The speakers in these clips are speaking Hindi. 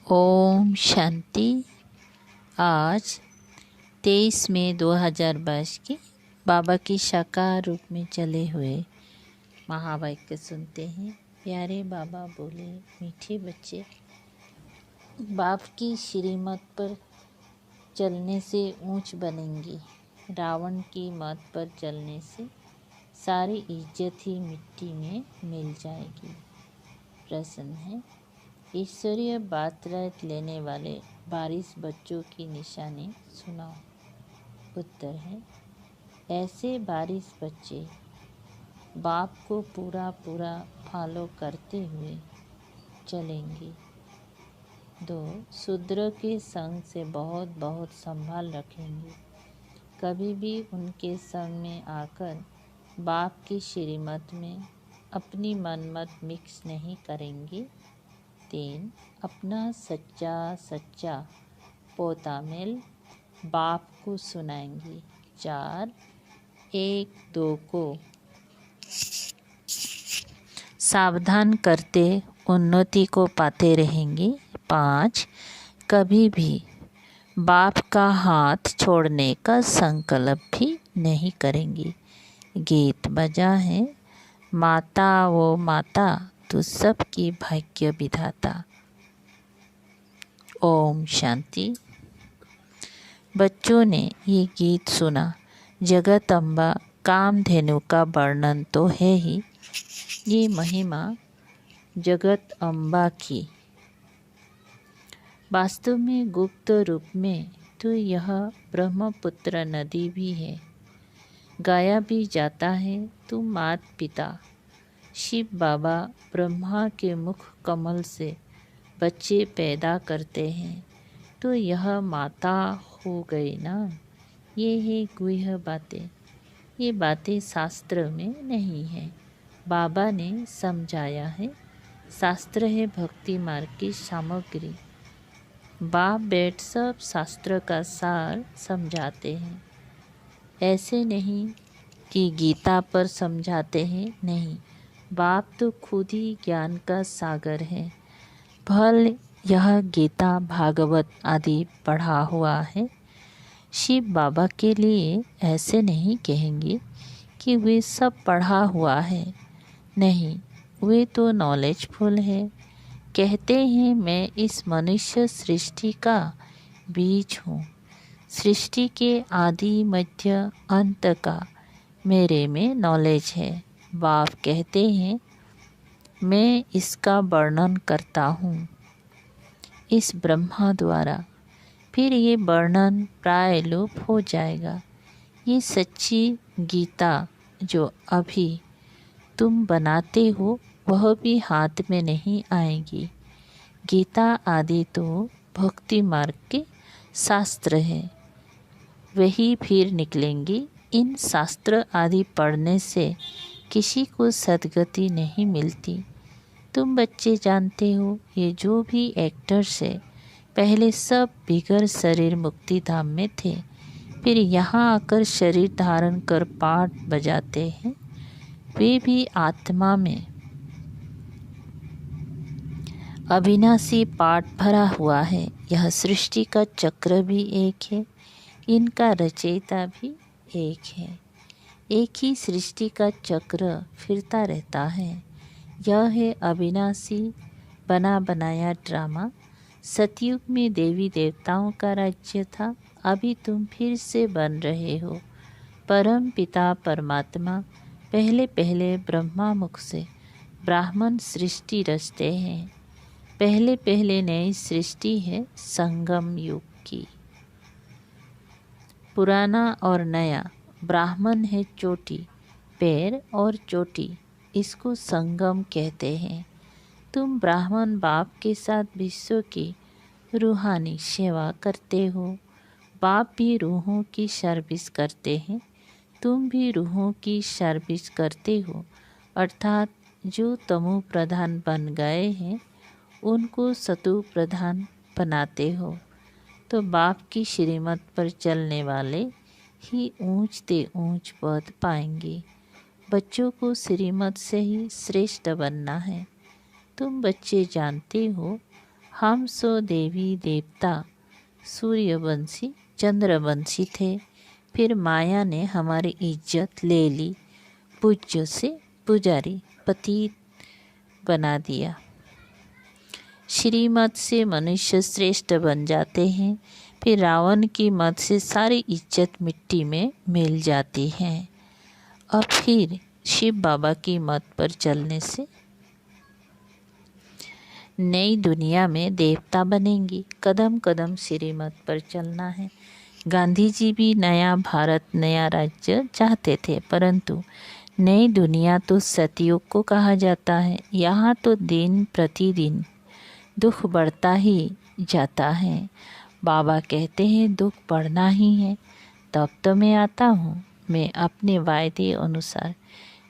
ओम शांति। आज 23 मई 2022 की बाबा की साकार रूप में चले हुए महावाक्य सुनते हैं। प्यारे बाबा बोले, मीठे बच्चे, बाप की श्रीमत पर चलने से ऊंच बनेंगे। रावण की मत पर चलने से सारी इज्जत ही मिट्टी में मिल जाएगी। प्रश्न है, ईश्वरीय बातरात लेने वाले बारिश बच्चों की निशानी सुनाओ। उत्तर है, ऐसे बारिश बच्चे बाप को पूरा फॉलो करते हुए चलेंगे। 2. शूद्र के संग से बहुत संभाल रखेंगे। कभी भी उनके संग में आकर बाप की श्रीमत में अपनी मनमत मिक्स नहीं करेंगे। 3. अपना सच्चा पोतामेल बाप को सुनाएंगे। 4. 1-2 को सावधान करते उन्नति को पाते रहेंगे। 5. कभी भी बाप का हाथ छोड़ने का संकल्प भी नहीं करेंगे। गीत बजा है, माता वो माता तू सबकी भाग्य विधाता। ओम शांति। बच्चों ने ये गीत सुना। जगत अम्बा कामधेनु का वर्णन तो है ही, ये महिमा जगत अम्बा की वास्तव में गुप्त रूप में तो यह ब्रह्मपुत्र नदी भी है। गाया भी जाता है तो मात पिता शिव बाबा ब्रह्मा के मुख कमल से बच्चे पैदा करते हैं, तो यह माता हो गई ना। ये है गुह्य बातें। ये बातें शास्त्र में नहीं है, बाबा ने समझाया है। शास्त्र है भक्ति मार्ग की सामग्री। बाप बैठ सब शास्त्र का सार समझाते हैं। ऐसे नहीं कि गीता पर समझाते हैं, नहीं, बाप तो खुद ही ज्ञान का सागर है। भल यह गीता भागवत आदि पढ़ा हुआ है। शिव बाबा के लिए ऐसे नहीं कहेंगे कि वे सब पढ़ा हुआ है, नहीं, वे तो नॉलेजफुल है। कहते हैं मैं इस मनुष्य सृष्टि का बीज हूँ। सृष्टि के आदि मध्य अंत का मेरे में नॉलेज है। बाप कहते हैं मैं इसका वर्णन करता हूँ इस ब्रह्मा द्वारा, फिर ये वर्णन प्राय लोप हो जाएगा। ये सच्ची गीता जो अभी तुम बनाते हो वह भी हाथ में नहीं आएगी। गीता आदि तो भक्ति मार्ग के शास्त्र है, वही फिर निकलेंगे। इन शास्त्र आदि पढ़ने से किसी को सद्गति नहीं मिलती। तुम बच्चे जानते हो, ये जो भी एक्टर्स है पहले सब बिगर शरीर मुक्ति धाम में थे, फिर यहाँ आकर शरीर धारण कर पाठ बजाते हैं। वे भी आत्मा में अविनाशी पाठ भरा हुआ है। यह सृष्टि का चक्र भी एक है, इनका रचयिता भी एक है। एक ही सृष्टि का चक्र फिरता रहता है। यह है अविनाशी बना बनाया ड्रामा। सतयुग में देवी देवताओं का राज्य था, अभी तुम फिर से बन रहे हो। परम पिता परमात्मा पहले ब्रह्मा मुख से ब्राह्मण सृष्टि रचते हैं। पहले नई सृष्टि है संगम युग की। पुराना और नया ब्राह्मण है चोटी, पैर और चोटी, इसको संगम कहते हैं। तुम ब्राह्मण बाप के साथ विश्व की रूहानी सेवा करते हो। बाप भी रूहों की सर्विस करते हैं, तुम भी रूहों की सर्विस करते हो। अर्थात जो तमो प्रधान बन गए हैं उनको सतु प्रधान बनाते हो। तो बाप की श्रीमत पर चलने वाले ही ऊंच ते ऊंच पद पाएंगे। बच्चों को श्रीमत से ही श्रेष्ठ बनना है। तुम बच्चे जानते हो हम सो देवी देवता सूर्यवंशी चंद्रवंशी थे, फिर माया ने हमारी इज्जत ले ली, पूज्य से पुजारी पतित बना दिया। श्रीमत से मनुष्य श्रेष्ठ बन जाते हैं, फिर रावण की मत से सारी इज्जत मिट्टी में मिल जाती है। अब फिर शिव बाबा की मत पर चलने से नई दुनिया में देवता बनेंगी। कदम कदम श्रीमत पर चलना है। गांधी जी भी नया भारत, नया राज्य चाहते थे, परंतु नई दुनिया तो सतयुग को कहा जाता है। यहाँ तो दिन प्रतिदिन दुख बढ़ता ही जाता है। बाबा कहते हैं दुख बढ़ना ही है, तब तो मैं आता हूँ। मैं अपने वायदे अनुसार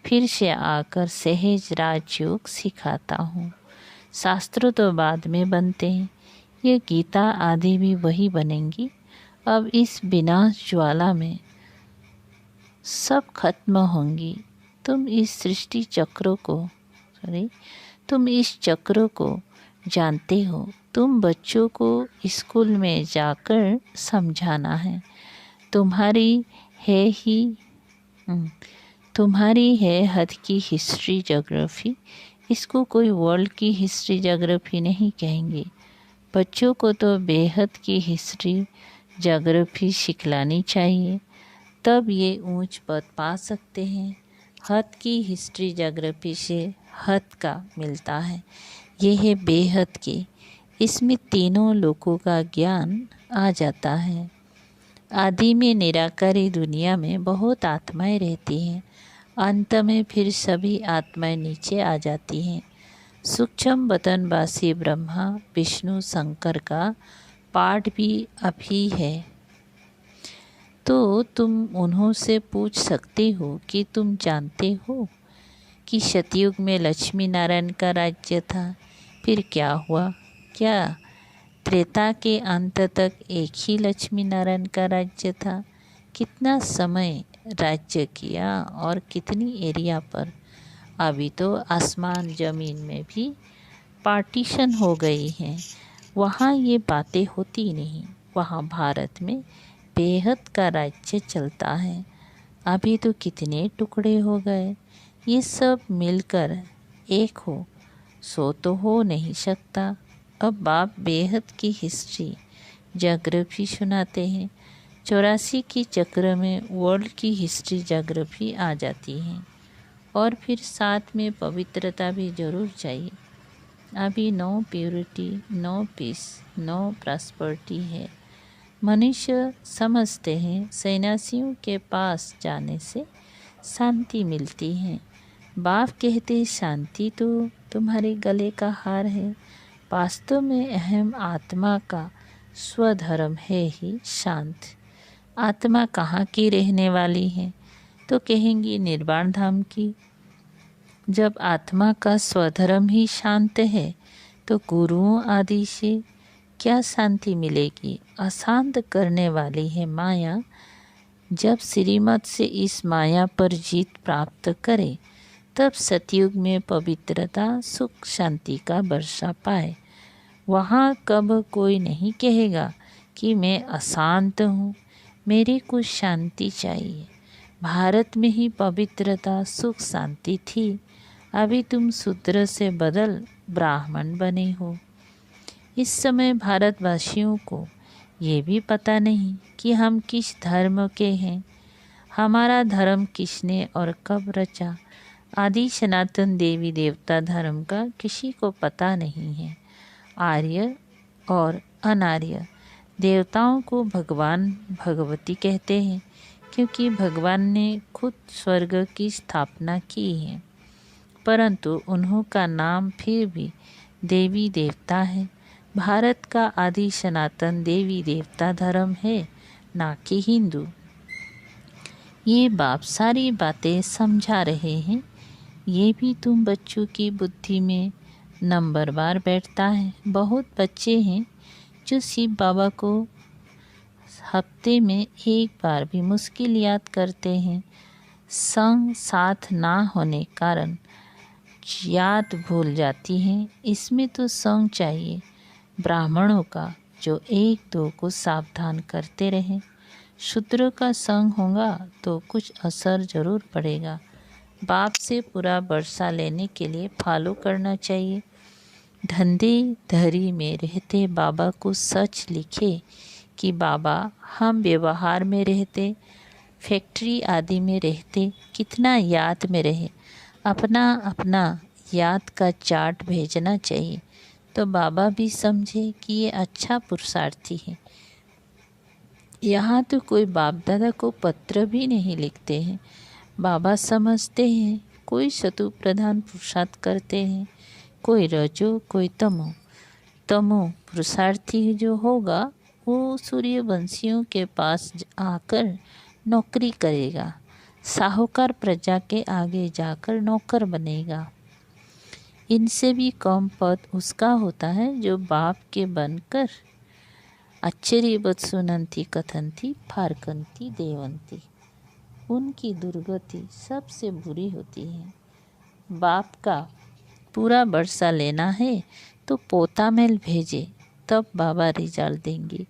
फिर से आकर सहज राजयोग सिखाता हूँ। शास्त्र तो बाद में बनते हैं, ये गीता आदि भी वही बनेंगी। अब इस विनाश ज्वाला में सब खत्म होंगी। तुम इस चक्र को जानते हो। तुम बच्चों को स्कूल में जाकर समझाना है। तुम्हारी है हद की हिस्ट्री ज्योग्राफी, इसको कोई वर्ल्ड की हिस्ट्री ज्योग्राफी नहीं कहेंगे। बच्चों को तो बेहद की हिस्ट्री ज्योग्राफी सिखलानी चाहिए, तब ये ऊंच पद पा सकते हैं। हद की हिस्ट्री ज्योग्राफी से हद का मिलता है, ये है बेहद की। इसमें तीनों लोकों का ज्ञान आ जाता है। आदि में निराकारी दुनिया में बहुत आत्माएं रहती हैं, अंत में फिर सभी आत्माएं नीचे आ जाती हैं। सूक्ष्म बदनवासी ब्रह्मा विष्णु शंकर का पाठ भी अभी है, तो तुम उन्हों से पूछ सकते हो कि तुम जानते हो कि सतयुग में लक्ष्मी नारायण का राज्य था, फिर क्या हुआ? क्या त्रेता के अंत तक एक ही लक्ष्मी नारायण का राज्य था? कितना समय राज्य किया और कितनी एरिया पर? अभी तो आसमान ज़मीन में भी पार्टीशन हो गई हैं। वहाँ ये बातें होती नहीं। वहाँ भारत में बेहद का राज्य चलता है। अभी तो कितने टुकड़े हो गए। ये सब मिलकर एक हो, सो तो हो नहीं सकता। अब बाप बेहद की हिस्ट्री ज्योग्राफी सुनाते हैं। 84 की चक्र में वर्ल्ड की हिस्ट्री ज्योग्राफी आ जाती है, और फिर साथ में पवित्रता भी जरूर चाहिए। अभी no purity, no peace, no prosperity है। मनुष्य समझते हैं सन्यासियों के पास जाने से शांति मिलती है। बाप कहते शांति तो तुम्हारे गले का हार है। वास्तव में अहम आत्मा का स्वधर्म है ही शांत। आत्मा कहाँ की रहने वाली है? तो कहेंगी निर्वाण धाम की। जब आत्मा का स्वधर्म ही शांत है, तो गुरुओं आदि से क्या शांति मिलेगी? अशांत करने वाली है माया। जब श्रीमत से इस माया पर जीत प्राप्त करे, तब सतयुग में पवित्रता सुख शांति का वर्षा पाए। वहाँ कब कोई नहीं कहेगा कि मैं अशांत हूँ, मेरी कुछ शांति चाहिए। भारत में ही पवित्रता सुख शांति थी। अभी तुम शूद्र से बदल ब्राह्मण बने हो। इस समय भारतवासियों को ये भी पता नहीं कि हम किस धर्म के हैं। हमारा धर्म किसने और कब रचा? आदि सनातन देवी देवता धर्म का किसी को पता नहीं है। आर्य और अनार्य देवताओं को भगवान भगवती कहते हैं, क्योंकि भगवान ने खुद स्वर्ग की स्थापना की है, परंतु उन्हों का नाम फिर भी देवी देवता है। भारत का आदि सनातन देवी देवता धर्म है, ना कि हिंदू। ये बाप सारी बातें समझा रहे हैं। ये भी तुम बच्चों की बुद्धि में नंबरवार बैठता है। बहुत बच्चे हैं जो शिव बाबा को हफ्ते में एक बार भी मुश्किल याद करते हैं। संग साथ ना होने कारण याद भूल जाती हैं। इसमें तो संग चाहिए। ब्राह्मणों का जो एक दो को सावधान करते रहें। शूद्र का संग होगा तो कुछ असर जरूर पड़ेगा। बाप से पूरा वर्षा लेने के लिए फॉलो करना चाहिए। धंधे धरी में रहते बाबा को सच लिखे कि बाबा हम व्यवहार में रहते, फैक्ट्री आदि में रहते, कितना याद में रहे, अपना अपना याद का चार्ट भेजना चाहिए तो बाबा भी समझे कि ये अच्छा पुरुषार्थी है। यहाँ तो कोई बाप दादा को पत्र भी नहीं लिखते हैं। बाबा समझते हैं कोई शत्रु प्रधान पुरुषार्थ करते हैं, कोई रजो कोई तमो। तमो पुरुषार्थी जो होगा वो सूर्यवंशियों के पास आकर नौकरी करेगा, साहूकार प्रजा के आगे जाकर नौकर बनेगा। इनसे भी कम पद उसका होता है जो बाप के बनकर आश्चर्यवत सुनंती कथंती फारकंती देवंती। उनकी दुर्गति सबसे बुरी होती है। बाप का पूरा वर्षा लेना है तो पोता मेल भेजे, तब बाबा रिजल्ट देंगे।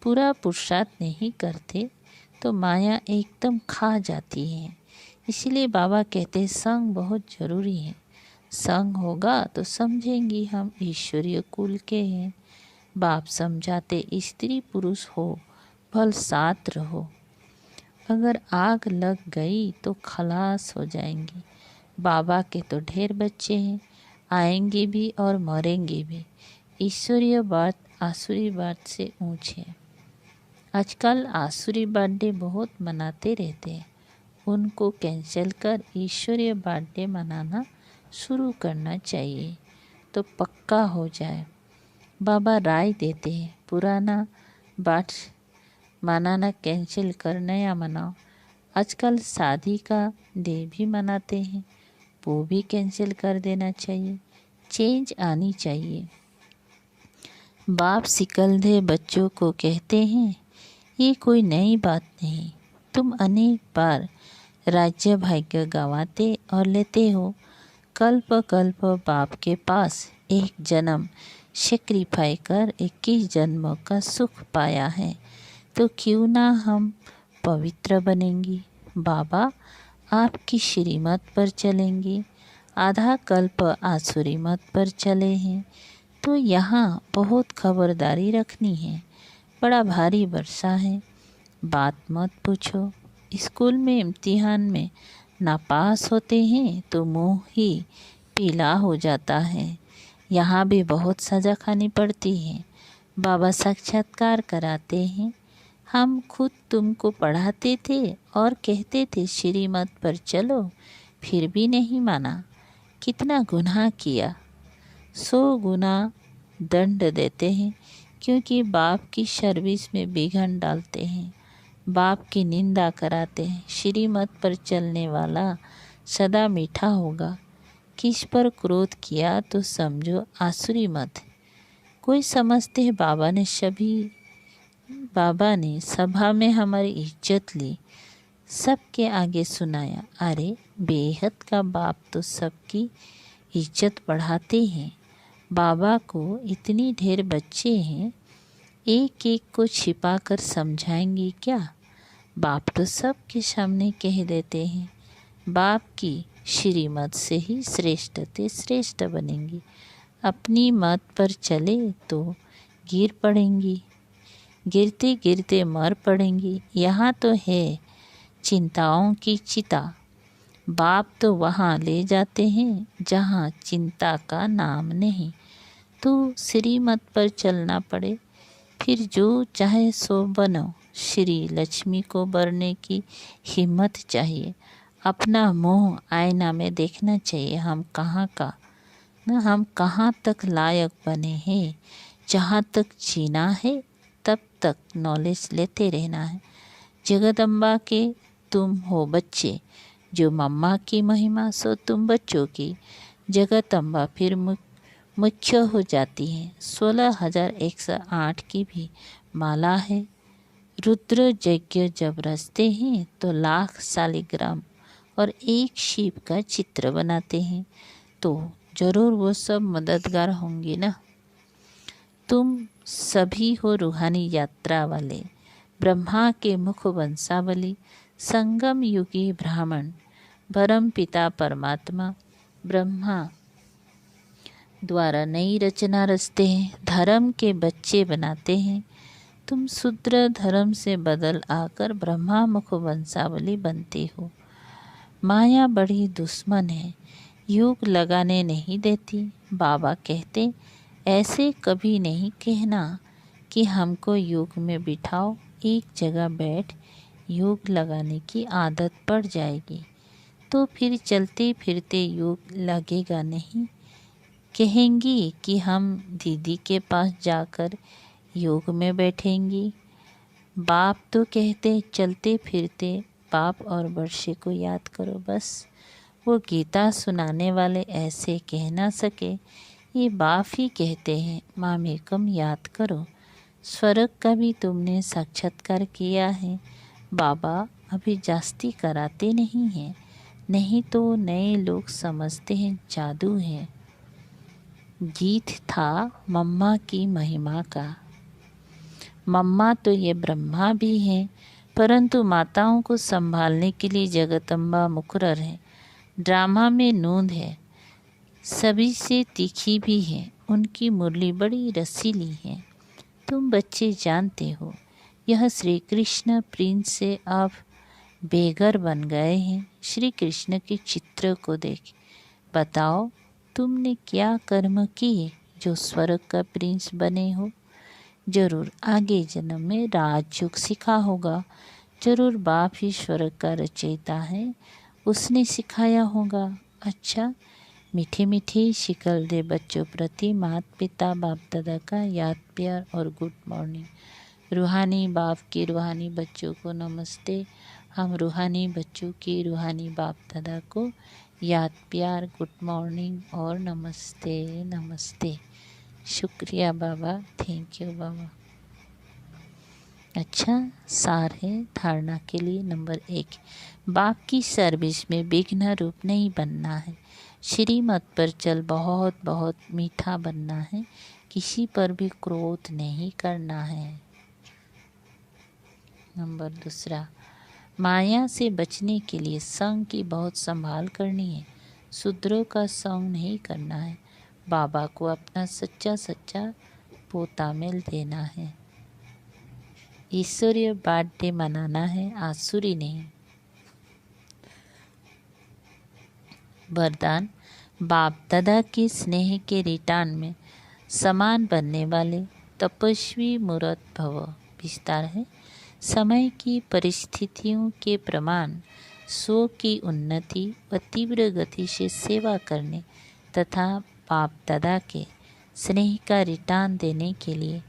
पूरा पुरुषार्थ नहीं करते तो माया एकदम खा जाती है। इसलिए बाबा कहते संग बहुत जरूरी है। संग होगा तो समझेंगे हम ईश्वरीय कुल के हैं। बाप समझाते स्त्री पुरुष हो भल साथ रहो। अगर आग लग गई तो खलास हो जाएंगे। बाबा के तो ढेर बच्चे हैं, आएंगे भी और मरेंगे भी। ईश्वरीय बात आसुरी बात से ऊंच है। आजकल आसुरी बर्थडे बहुत मनाते रहते हैं। उनको कैंसिल कर ईश्वरीय बर्थडे मनाना शुरू करना चाहिए तो पक्का हो जाए। बाबा राय देते हैं पुराना बात मनाना कैंसिल कर नया मनाओ। आजकल शादी का डे भी मनाते हैं, वो भी कैंसिल कर देना चाहिए। चेंज आनी चाहिए। बाप सिकलधे बच्चों को कहते हैं ये कोई नई बात नहीं। तुम अनेक बार राज्य भाग्य गंवाते और लेते हो। कल्प कल्प बाप के पास एक जन्म सेक्रीफाई कर 21 जन्मों का सुख पाया है तो क्यों ना हम पवित्र बनेंगे। बाबा आपकी श्रीमत पर चलेंगे। आधा कल्प आसुरी मत पर चले हैं तो यहाँ बहुत खबरदारी रखनी है। बड़ा भारी वर्षा है, बात मत पूछो। स्कूल में इम्तिहान में नापास होते हैं तो मुंह ही पीला हो जाता है। यहाँ भी बहुत सज़ा खानी पड़ती है। बाबा साक्षात्कार कराते हैं। हम खुद तुमको पढ़ाते थे और कहते थे श्रीमत पर चलो, फिर भी नहीं माना। कितना गुनाह किया। 100 गुना दंड देते हैं क्योंकि बाप की सर्विस में विघ्न डालते हैं, बाप की निंदा कराते हैं। श्रीमत पर चलने वाला सदा मीठा होगा। किस पर क्रोध किया तो समझो आसुरी मत। कोई समझते हैं बाबा ने सभा में हमारी इज्जत ली, सबके आगे सुनाया। अरे बेहद का बाप तो सबकी इज्जत बढ़ाते हैं। बाबा को इतनी ढेर बच्चे हैं, एक एक को छिपा कर समझाएंगे क्या। बाप तो सबके सामने कह देते हैं। बाप की श्रीमत से ही श्रेष्ठ बनेंगी। अपनी मत पर चले तो गिर पड़ेंगी, गिरते गिरते मर पड़ेंगी। यहाँ तो है चिंताओं की चिता। बाप तो वहाँ ले जाते हैं जहाँ चिंता का नाम नहीं। तो श्रीमत पर चलना पड़े, फिर जो चाहे सो बनो। श्री लक्ष्मी को बरने की हिम्मत चाहिए। अपना मुँह आईना में देखना चाहिए। हम कहाँ तक लायक बने हैं। जहाँ तक जीना है तब तक नॉलेज लेते रहना है। जगदम्बा के तुम हो बच्चे, जो मम्मा की महिमा सो तुम बच्चों की। जगदम्बा फिर मुख्य हो जाती है। 16,108 की भी माला है। रुद्र यज्ञ जब रचते हैं तो लाख शालिग्राम और एक शिव का चित्र बनाते हैं तो जरूर वो सब मददगार होंगे ना। तुम सभी हो रूहानी यात्रा वाले, ब्रह्मा के मुख वंशावली, संगम युगी ब्राह्मण, परम पिता परमात्मा ब्रह्मा द्वारा नई रचना रचते हैं, धर्म के बच्चे बनाते हैं। तुम शूद्र धर्म से बदल आकर ब्रह्मा मुख वंशावली बनते हो। माया बड़ी दुश्मन है, योग लगाने नहीं देती। बाबा कहते ऐसे कभी नहीं कहना कि हमको योग में बिठाओ, एक जगह बैठ योग लगाने की आदत पड़ जाएगी तो फिर चलते फिरते योग लगेगा नहीं। कहेंगी कि हम दीदी के पास जाकर योग में बैठेंगी। बाप तो कहते चलते फिरते बाप और वर्षे को याद करो। बस वो गीता सुनाने वाले ऐसे कह ना सके, ये बाप ही कहते हैं मामेकम याद करो। स्वर्ग का भी तुमने साक्षात्कार किया है। बाबा अभी जास्ती कराते नहीं हैं, नहीं तो नए लोग समझते हैं जादू है। गीत था मम्मा की महिमा का। मम्मा तो ये ब्रह्मा भी हैं, परंतु माताओं को संभालने के लिए जगदम्बा मुकर्रर है। ड्रामा में नूंद है, सभी से तीखी भी है, उनकी मुरली बड़ी रसीली है। तुम बच्चे जानते हो यह श्री कृष्ण प्रिंस से अब बेघर बन गए हैं। श्री कृष्ण के चित्र को देख बताओ तुमने क्या कर्म किए जो स्वर्ग का प्रिंस बने हो। जरूर आगे जन्म में राजयोग सीखा होगा। जरूर बाप ही स्वर्ग का रचयिता है, उसने सिखाया होगा। अच्छा, मीठे मीठे शिकल दे बच्चों प्रति माता पिता बाप दादा का याद प्यार और गुड मॉर्निंग। रूहानी बाप के रूहानी बच्चों को नमस्ते। हम रूहानी बच्चों के रूहानी बाप दादा को याद प्यार गुड मॉर्निंग और नमस्ते नमस्ते। शुक्रिया बाबा, थैंक यू बाबा। अच्छा, सार है धारणा के लिए। नंबर 1, बाप की सर्विस में विघ्न रूप नहीं बनना है। श्रीमत पर चल बहुत बहुत मीठा बनना है, किसी पर भी क्रोध नहीं करना है। नंबर 2, माया से बचने के लिए संग की बहुत संभाल करनी है, शूद्रों का संग नहीं करना है। बाबा को अपना सच्चा सच्चा पोता मेल देना है। ईश्वरीय बर्थडे मनाना है, आसुरी नहीं। वरदान, बाप दादा के स्नेह के रिटर्न में समान बनने वाले तपस्वी मूर्त भव। विस्तार है, समय की परिस्थितियों के प्रमाण स्व की उन्नति व तीव्र गति से सेवा करने तथा बाप दादा के स्नेह का रिटर्न देने के लिए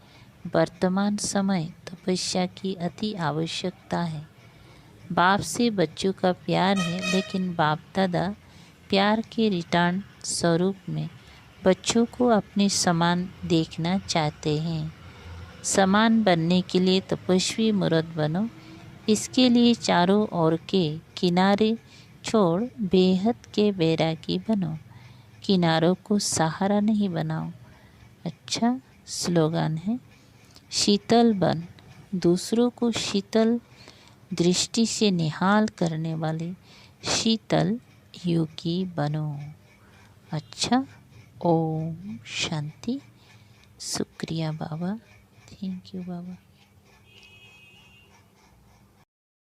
वर्तमान समय तपस्या की अति आवश्यकता है। बाप से बच्चों का प्यार है, लेकिन बाप दादा प्यार के रिटर्न स्वरूप में बच्चों को अपने समान देखना चाहते हैं। समान बनने के लिए तपस्वी मूर्त बनो। इसके लिए चारों ओर के किनारे छोड़ बेहद के वैरागी बनो। किनारों को सहारा नहीं बनाओ। अच्छा, स्लोगन है, शीतल बन, दूसरों को शीतल दृष्टि से निहाल करने वाले शीतल योगी बनो। अच्छा, ओम शांति। शुक्रिया बाबा, थैंक यू बाबा।